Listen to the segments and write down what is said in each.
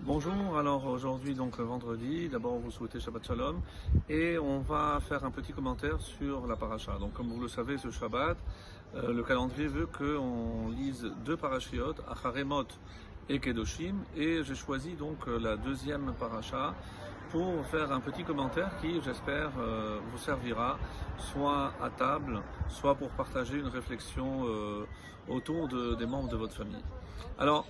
Bonjour, alors aujourd'hui donc vendredi, d'abord vous souhaitez Shabbat Shalom et on va faire un petit commentaire sur la paracha. Donc comme vous le savez ce Shabbat, le calendrier veut qu'on lise deux parachiotes, Acharemot et Kedoshim, et j'ai choisi donc la deuxième paracha pour faire un petit commentaire qui j'espère vous servira soit à table, soit pour partager une réflexion autour des membres de votre famille. Alors,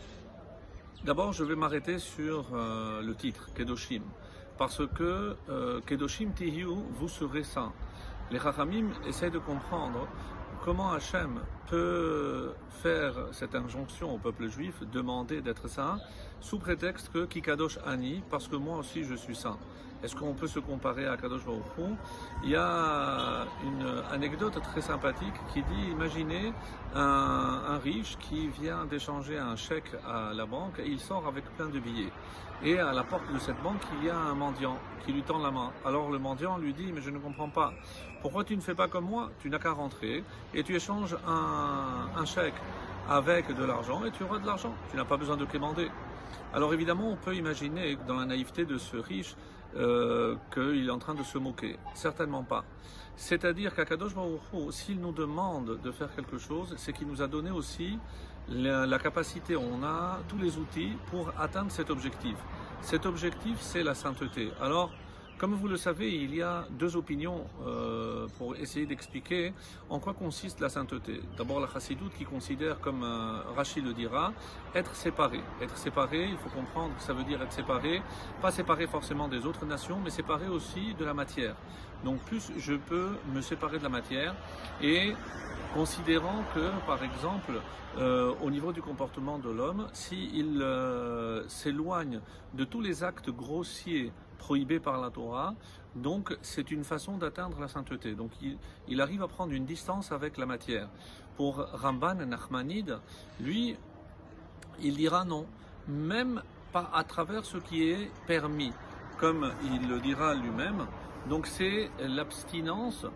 d'abord, je vais m'arrêter sur le titre, Kedoshim, parce que Kedoshim Tihiu, vous serez saints. Les Chachamim essayent de comprendre comment Hachem peut faire cette injonction au peuple juif, demander d'être saint, sous prétexte que Kikadosh Ani, parce que moi aussi je suis saint. Est-ce qu'on peut se comparer à Kadosh Baruch Hu? Il y a une anecdote très sympathique qui dit, imaginez un riche qui vient d'échanger un chèque à la banque et il sort avec plein de billets. Et à la porte de cette banque, il y a un mendiant qui lui tend la main. Alors le mendiant lui dit, mais je ne comprends pas, pourquoi tu ne fais pas comme moi? Tu n'as qu'à rentrer et tu échanges un chèque avec de l'argent et tu auras de l'argent. Tu n'as pas besoin de quémander. Alors évidemment, on peut imaginer dans la naïveté de ce riche qu'il est en train de se moquer. Certainement pas. C'est-à-dire qu'Akadosh Baruch Hu, s'il nous demande de faire quelque chose, c'est qu'il nous a donné aussi la capacité, on a tous les outils pour atteindre cet objectif. Cet objectif, c'est la sainteté. Alors, comme vous le savez, il y a deux opinions pour essayer d'expliquer en quoi consiste la sainteté. D'abord la chassidoute qui considère, comme Rashi le dira, être séparé. Être séparé, il faut comprendre que ça veut dire être séparé, pas séparé forcément des autres nations, mais séparé aussi de la matière. Donc plus je peux me séparer de la matière et considérant que, par exemple, au niveau du comportement de l'homme, s'il s'éloigne de tous les actes grossiers prohibés par la Torah, donc c'est une façon d'atteindre la sainteté. Donc il arrive à prendre une distance avec la matière. Pour Ramban Nachmanide, lui, il dira non, même pas à travers ce qui est permis, comme il le dira lui-même. Donc c'est l'abstinence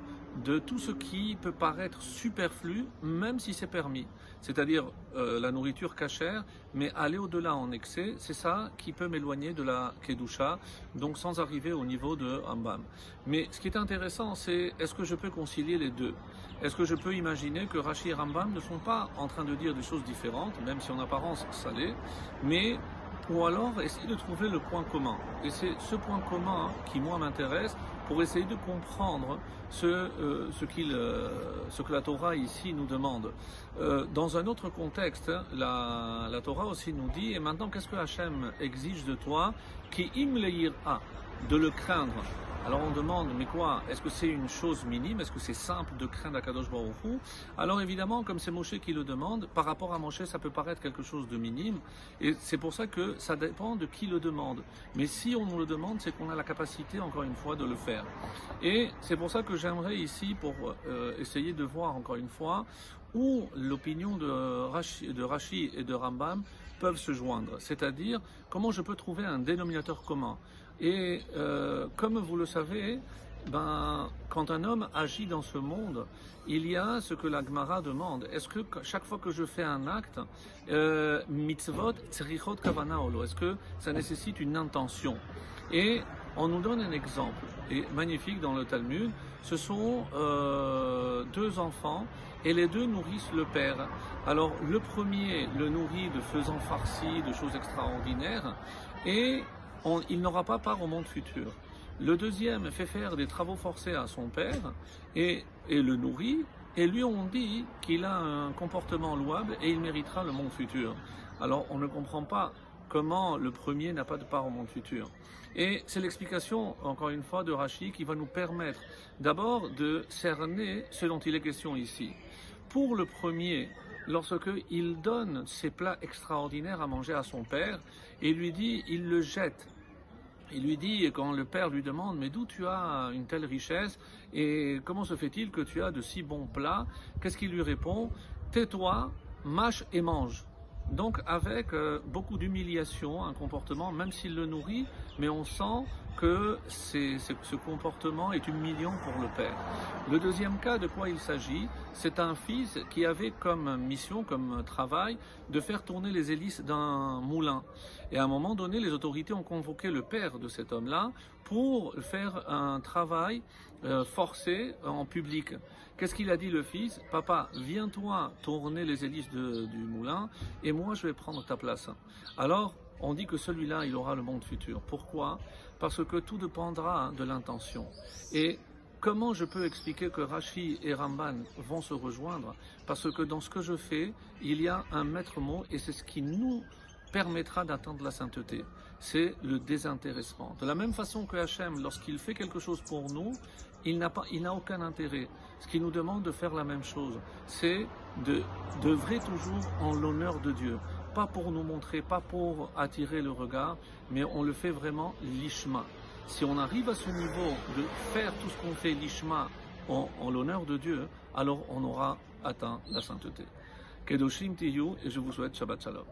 de tout ce qui peut paraître superflu, même si c'est permis. C'est-à-dire la nourriture cachère, mais aller au-delà en excès, c'est ça qui peut m'éloigner de la Kedusha, donc sans arriver au niveau de Rambam. Mais ce qui est intéressant, c'est est-ce que je peux concilier les deux? Est-ce que je peux imaginer que Rashi et Rambam ne sont pas en train de dire des choses différentes, même si en apparence ça l'est, mais ou alors essayer de trouver le point commun. Et c'est ce point commun qui, moi, m'intéresse pour essayer de comprendre ce que la Torah ici nous demande. Dans un autre contexte, la Torah aussi nous dit, et maintenant qu'est-ce que Hachem exige de toi? Ki im le'yir'a, de le craindre. Alors on demande, mais quoi? Est-ce que c'est une chose minime? Est-ce que c'est simple de craindre Akadosh Baruch Hu? Alors évidemment, comme c'est Moshe qui le demande, par rapport à Moshe, ça peut paraître quelque chose de minime, et c'est pour ça que ça dépend de qui le demande. Mais si on nous le demande, c'est qu'on a la capacité, encore une fois, de le faire. Et c'est pour ça que j'aimerais ici, pour essayer de voir, encore une fois, où l'opinion de Rashi et de Rambam peuvent se joindre. C'est-à-dire, comment je peux trouver un dénominateur commun. Et comme vous le savez, quand un homme agit dans ce monde, il y a ce que la Gemara demande. Est-ce que chaque fois que je fais un acte, mitzvot tzrichot kavana olo, est-ce que ça nécessite une intention? Et on nous donne un exemple, et magnifique dans le Talmud, ce sont deux enfants, et les deux nourrissent le père. Alors le premier le nourrit de faisans farcis, de choses extraordinaires, et il n'aura pas part au monde futur. Le deuxième fait faire des travaux forcés à son père et le nourrit, et lui on dit qu'il a un comportement louable et il méritera le monde futur. Alors on ne comprend pas comment le premier n'a pas de part au monde futur. Et c'est l'explication, encore une fois, de Rashi qui va nous permettre d'abord de cerner ce dont il est question ici. Pour le premier, lorsqu'il donne ses plats extraordinaires à manger à son père, et lui dit, il le jette. Il lui dit, quand le père lui demande, mais d'où tu as une telle richesse et comment se fait-il que tu as de si bons plats? Qu'est-ce qu'il lui répond? Tais-toi, mâche et mange. Donc avec beaucoup d'humiliation, un comportement, même s'il le nourrit, mais on sent que ce comportement est humiliant pour le père. Le deuxième cas, de quoi il s'agit, c'est un fils qui avait comme mission, comme travail, de faire tourner les hélices d'un moulin. Et à un moment donné, les autorités ont convoqué le père de cet homme-là pour faire un travail forcé en public. Qu'est-ce qu'il a dit le fils? Papa, viens-toi tourner les hélices du moulin et moi je vais prendre ta place. Alors, on dit que celui-là, il aura le monde futur. Pourquoi? Parce que tout dépendra de l'intention. Et comment je peux expliquer que Rashi et Ramban vont se rejoindre? Parce que dans ce que je fais, il y a un maître mot et c'est ce qui nous permettra d'atteindre la sainteté. C'est le désintéressement. De la même façon que Hachem, lorsqu'il fait quelque chose pour nous, il n'a aucun intérêt. Ce qui nous demande de faire la même chose, c'est d'œuvrer toujours en l'honneur de Dieu. Pas pour nous montrer, pas pour attirer le regard, mais on le fait vraiment l'ishma. Si on arrive à ce niveau de faire tout ce qu'on fait l'ishma en l'honneur de Dieu, alors on aura atteint la sainteté. Kedoshim Tiyu, et je vous souhaite Shabbat Shalom.